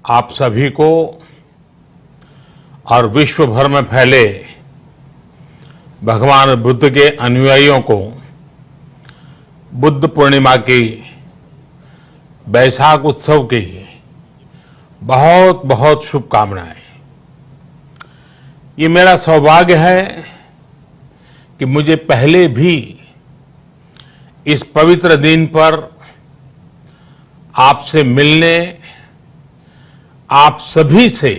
आप सभी को और विश्व भर में फैले भगवान बुद्ध के अनुयायियों को बुद्ध पूर्णिमा की बैसाख उत्सव की बहुत बहुत शुभकामनाएं। ये मेरा सौभाग्य है कि मुझे पहले भी इस पवित्र दिन पर आपसे मिलने, आप सभी से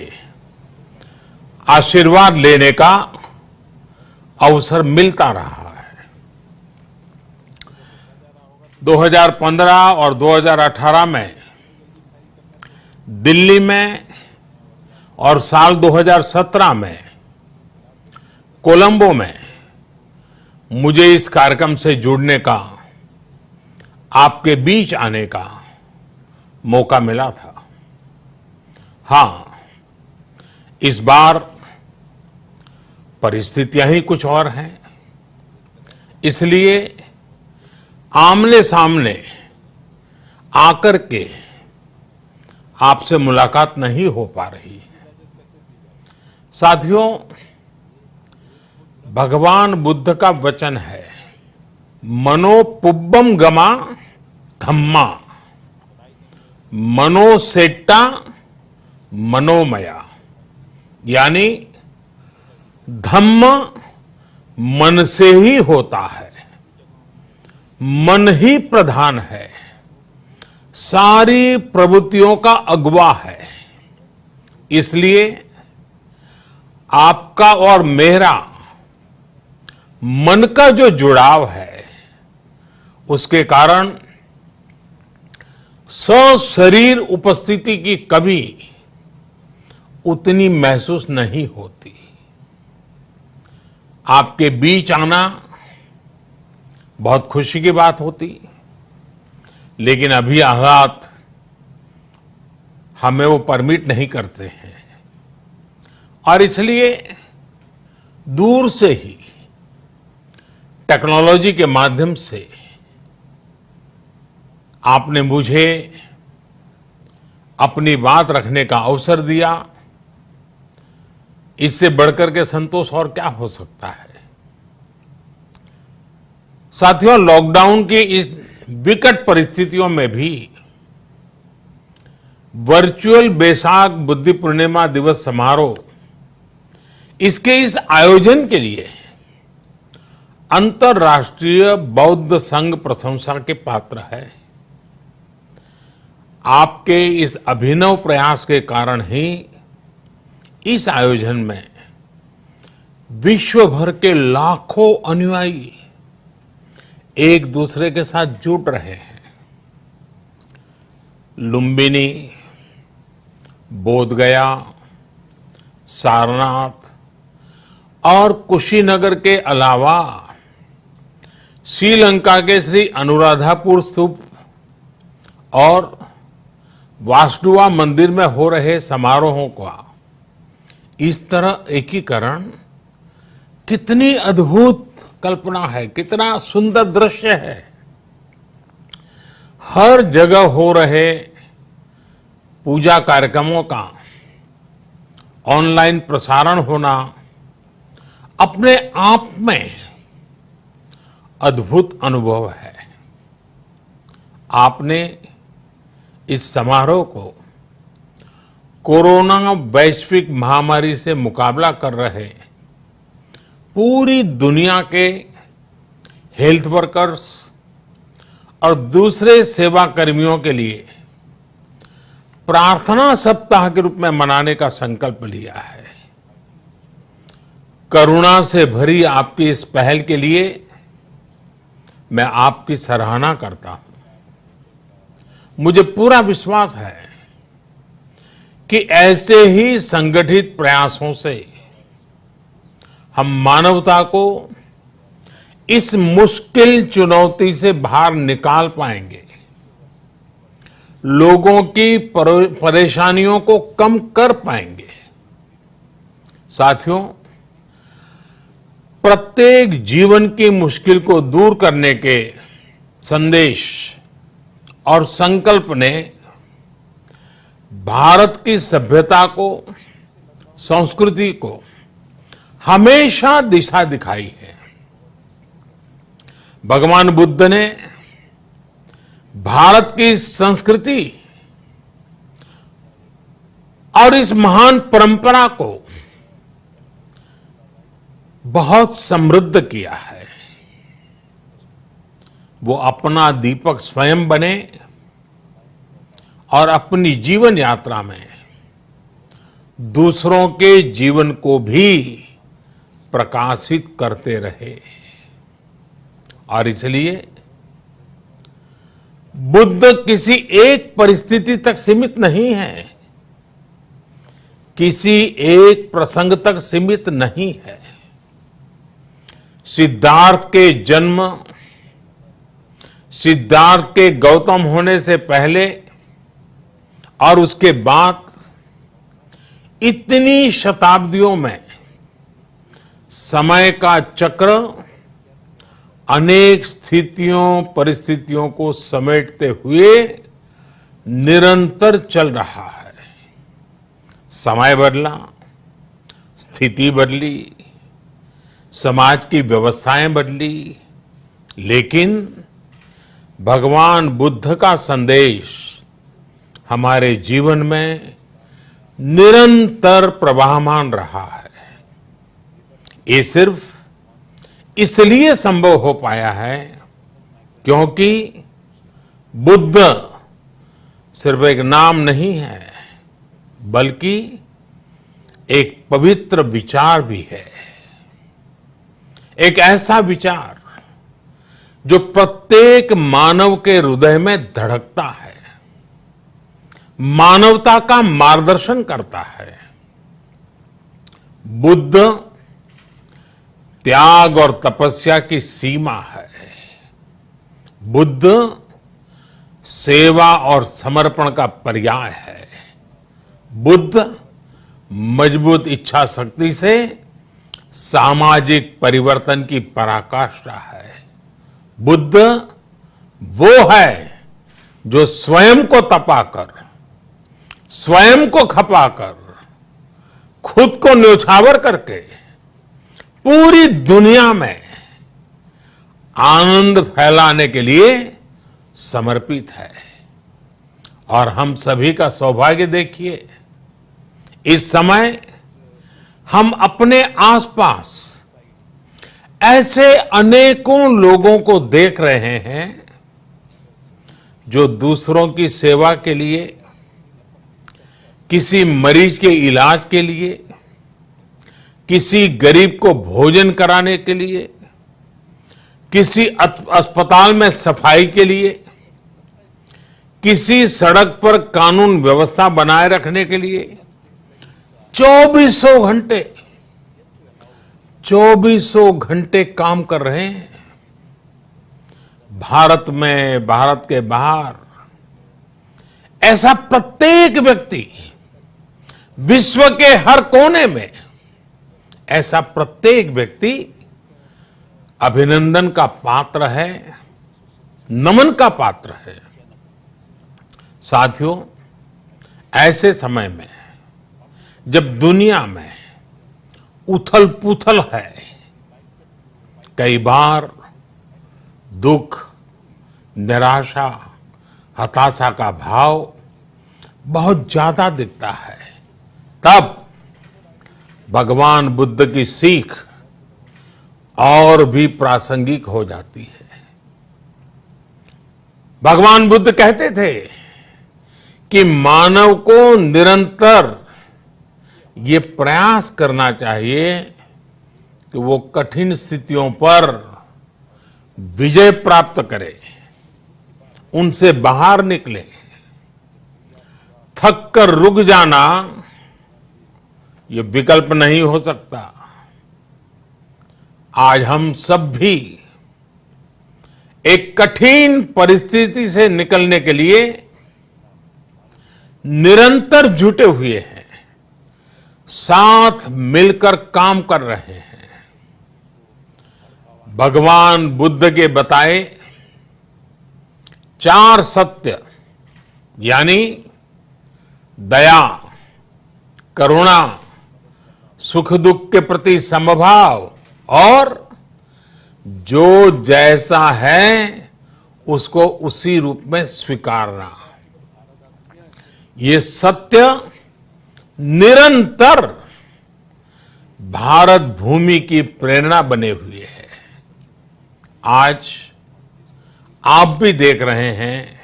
आशीर्वाद लेने का अवसर मिलता रहा है। 2015 और 2018 में दिल्ली में और साल 2017 में कोलंबो में मुझे इस कार्यक्रम से जुड़ने का, आपके बीच आने का मौका मिला था। हाँ, इस बार परिस्थितियां ही कुछ और हैं, इसलिए आमने सामने आकर के आपसे मुलाकात नहीं हो पा रही है। साथियों, भगवान बुद्ध का वचन है, मनो पुब्बम गमा धम्मा, मनोसेट्टा मनोमया, यानी धम्म मन से ही होता है, मन ही प्रधान है, सारी प्रवृत्तियों का अगुवा है। इसलिए आपका और मेरा मन का जो जुड़ाव है, उसके कारण सशरीर उपस्थिति की कभी उतनी महसूस नहीं होती। आपके बीच आना बहुत खुशी की बात होती, लेकिन अभी हालात हमें वो परमिट नहीं करते हैं और इसलिए दूर से ही टेक्नोलॉजी के माध्यम से आपने मुझे अपनी बात रखने का अवसर दिया। इससे बढ़कर के संतोष और क्या हो सकता है। साथियों, लॉकडाउन की इस विकट परिस्थितियों में भी वर्चुअल बैसाख बुद्ध पूर्णिमा दिवस समारोह, इसके इस आयोजन के लिए अंतर्राष्ट्रीय बौद्ध संघ प्रशंसा के पात्र है। आपके इस अभिनव प्रयास के कारण ही इस आयोजन में विश्व भर के लाखों अनुयायी एक दूसरे के साथ जुड़ रहे हैं। लुम्बिनी, बोधगया, सारनाथ और कुशीनगर के अलावा श्रीलंका के श्री अनुराधापुर स्तूप और वासुदेवा मंदिर में हो रहे समारोहों का इस तरह एकीकरण कितनी अद्भुत कल्पना है, कितना सुंदर दृश्य है। हर जगह हो रहे पूजा कार्यक्रमों का ऑनलाइन प्रसारण होना अपने आप में अद्भुत अनुभव है। आपने इस समारोह को कोरोना वैश्विक महामारी से मुकाबला कर रहे पूरी दुनिया के हेल्थ वर्कर्स और दूसरे सेवा कर्मियों के लिए प्रार्थना सप्ताह के रूप में मनाने का संकल्प लिया है। करुणा से भरी आपकी इस पहल के लिए मैं आपकी सराहना करता हूं। मुझे पूरा विश्वास है कि ऐसे ही संगठित प्रयासों से हम मानवता को इस मुश्किल चुनौती से बाहर निकाल पाएंगे, लोगों की परेशानियों को कम कर पाएंगे। साथियों, प्रत्येक जीवन की मुश्किल को दूर करने के संदेश और संकल्प ने भारत की सभ्यता को, संस्कृति को हमेशा दिशा दिखाई है। भगवान बुद्ध ने भारत की संस्कृति और इस महान परंपरा को बहुत समृद्ध किया है। वो अपना दीपक स्वयं बने और अपनी जीवन यात्रा में दूसरों के जीवन को भी प्रकाशित करते रहे। और इसलिए बुद्ध किसी एक परिस्थिति तक सीमित नहीं है, किसी एक प्रसंग तक सीमित नहीं है। सिद्धार्थ के जन्म, सिद्धार्थ के गौतम होने से पहले और उसके बाद इतनी शताब्दियों में समय का चक्र अनेक स्थितियों, परिस्थितियों को समेटते हुए निरंतर चल रहा है। समय बदला, स्थिति बदली, समाज की व्यवस्थाएं बदली, लेकिन भगवान बुद्ध का संदेश हमारे जीवन में निरंतर प्रवाहमान रहा है। ये सिर्फ इसलिए संभव हो पाया है क्योंकि बुद्ध सिर्फ एक नाम नहीं है, बल्कि एक पवित्र विचार भी है। एक ऐसा विचार जो प्रत्येक मानव के हृदय में धड़कता है, मानवता का मार्गदर्शन करता है। बुद्ध त्याग और तपस्या की सीमा है। बुद्ध सेवा और समर्पण का पर्याय है। बुद्ध मजबूत इच्छा शक्ति से सामाजिक परिवर्तन की पराकाष्ठा है। बुद्ध वो है जो स्वयं को तपाकर, स्वयं को खपाकर, खुद को न्योछावर करके पूरी दुनिया में आनंद फैलाने के लिए समर्पित है। और हम सभी का सौभाग्य देखिए, इस समय हम अपने आसपास ऐसे अनेकों लोगों को देख रहे हैं जो दूसरों की सेवा के लिए, किसी मरीज के इलाज के लिए, किसी गरीब को भोजन कराने के लिए, किसी अस्पताल में सफाई के लिए, किसी सड़क पर कानून व्यवस्था बनाए रखने के लिए चौबीसों घंटे काम कर रहे हैं। भारत में, भारत के बाहर ऐसा प्रत्येक व्यक्ति, विश्व के हर कोने में ऐसा प्रत्येक व्यक्ति अभिनंदन का पात्र है, नमन का पात्र है। साथियों, ऐसे समय में जब दुनिया में उथल पुथल है, कई बार दुख, निराशा, हताशा का भाव बहुत ज्यादा दिखता है, तब भगवान बुद्ध की सीख और भी प्रासंगिक हो जाती है। भगवान बुद्ध कहते थे कि मानव को निरंतर ये प्रयास करना चाहिए कि वो कठिन स्थितियों पर विजय प्राप्त करे, उनसे बाहर निकले। थक कर रुक जाना ये विकल्प नहीं हो सकता। आज हम सब भी एक कठिन परिस्थिति से निकलने के लिए निरंतर जुटे हुए हैं, साथ मिलकर काम कर रहे हैं। भगवान बुद्ध के बताए 4 सत्य, यानी दया, करुणा, सुख दुख के प्रति समभाव और जो जैसा है उसको उसी रूप में स्वीकारना, ये सत्य निरंतर भारत भूमि की प्रेरणा बने हुए है। आज आप भी देख रहे हैं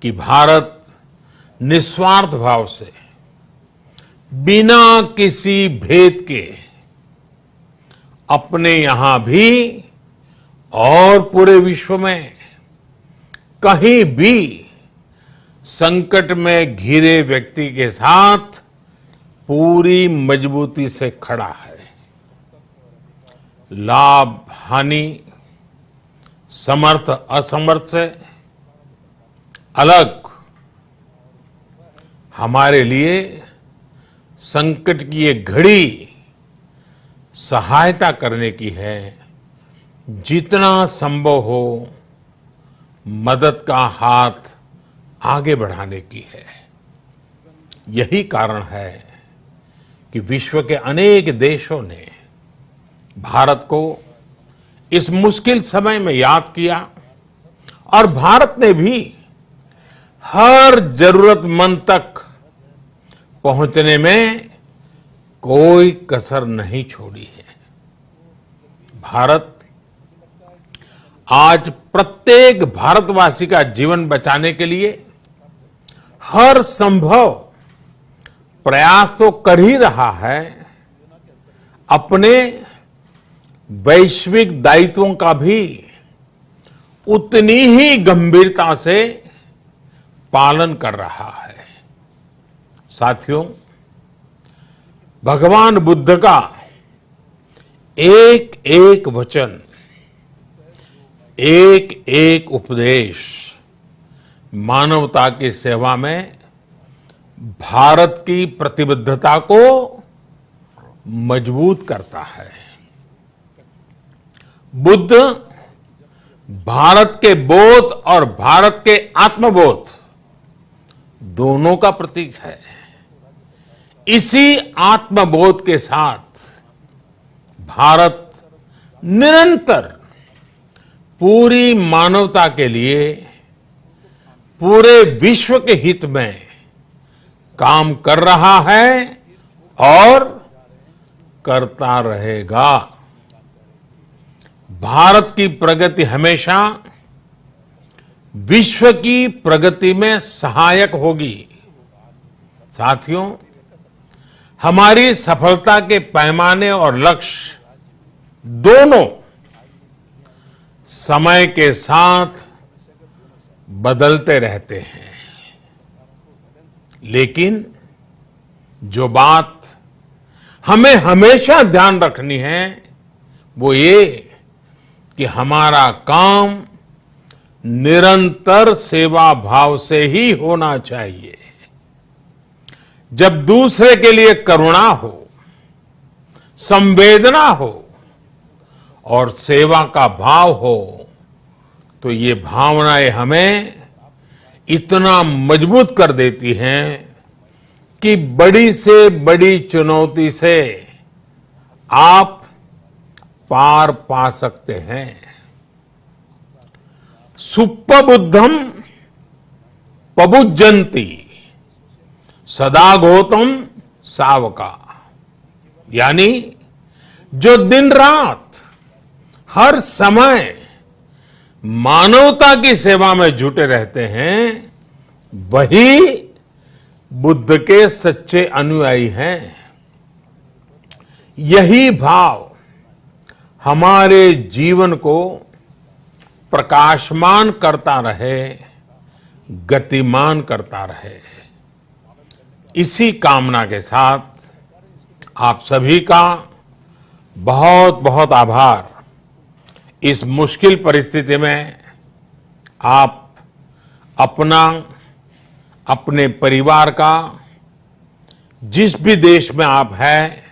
कि भारत निस्वार्थ भाव से बिना किसी भेद के अपने यहां भी और पूरे विश्व में कहीं भी संकट में घिरे व्यक्ति के साथ पूरी मजबूती से खड़ा है। लाभ हानि, समर्थ असमर्थ से अलग हमारे लिए संकट की ये घड़ी सहायता करने की है। जितना संभव हो मदद का हाथ आगे बढ़ाने की है। यही कारण है कि विश्व के अनेक देशों ने भारत को इस मुश्किल समय में याद किया और भारत ने भी हर जरूरतमंद तक पहुंचने में कोई कसर नहीं छोड़ी है। भारत आज प्रत्येक भारतवासी का जीवन बचाने के लिए हर संभव प्रयास तो कर ही रहा है, अपने वैश्विक दायित्वों का भी उतनी ही गंभीरता से पालन कर रहा है। साथियों, भगवान बुद्ध का एक एक वचन, एक एक उपदेश मानवता की सेवा में भारत की प्रतिबद्धता को मजबूत करता है। बुद्ध भारत के बोध और भारत के आत्मबोध दोनों का प्रतीक है। इसी आत्मबोध के साथ भारत निरंतर पूरी मानवता के लिए, पूरे विश्व के हित में काम कर रहा है और करता रहेगा। भारत की प्रगति हमेशा विश्व की प्रगति में सहायक होगी। साथियों, हमारी सफलता के पैमाने और लक्ष्य दोनों समय के साथ बदलते रहते हैं, लेकिन जो बात हमें हमेशा ध्यान रखनी है वो ये कि हमारा काम निरंतर सेवा भाव से ही होना चाहिए। जब दूसरे के लिए करुणा हो, संवेदना हो और सेवा का भाव हो तो ये भावनाएं हमें इतना मजबूत कर देती हैं कि बड़ी से बड़ी चुनौती से आप पार पा सकते हैं। सुप्पबुद्धम पबुज्जन्ति सदा गौतम सावका, यानी जो दिन रात हर समय मानवता की सेवा में जुटे रहते हैं वही बुद्ध के सच्चे अनुयायी हैं। यही भाव हमारे जीवन को प्रकाशमान करता रहे, गतिमान करता रहे। इसी कामना के साथ आप सभी का बहुत बहुत आभार। इस मुश्किल परिस्थिति में आप अपना, अपने परिवार का, जिस भी देश में आप हैं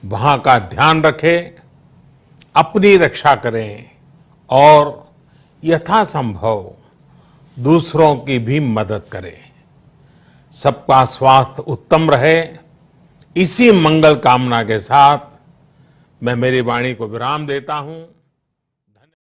वहां का ध्यान रखें, अपनी रक्षा करें और यथासंभव दूसरों की भी मदद करें। सबका स्वास्थ्य उत्तम रहे, इसी मंगल कामना के साथ मैं मेरी वाणी को विराम देता हूं।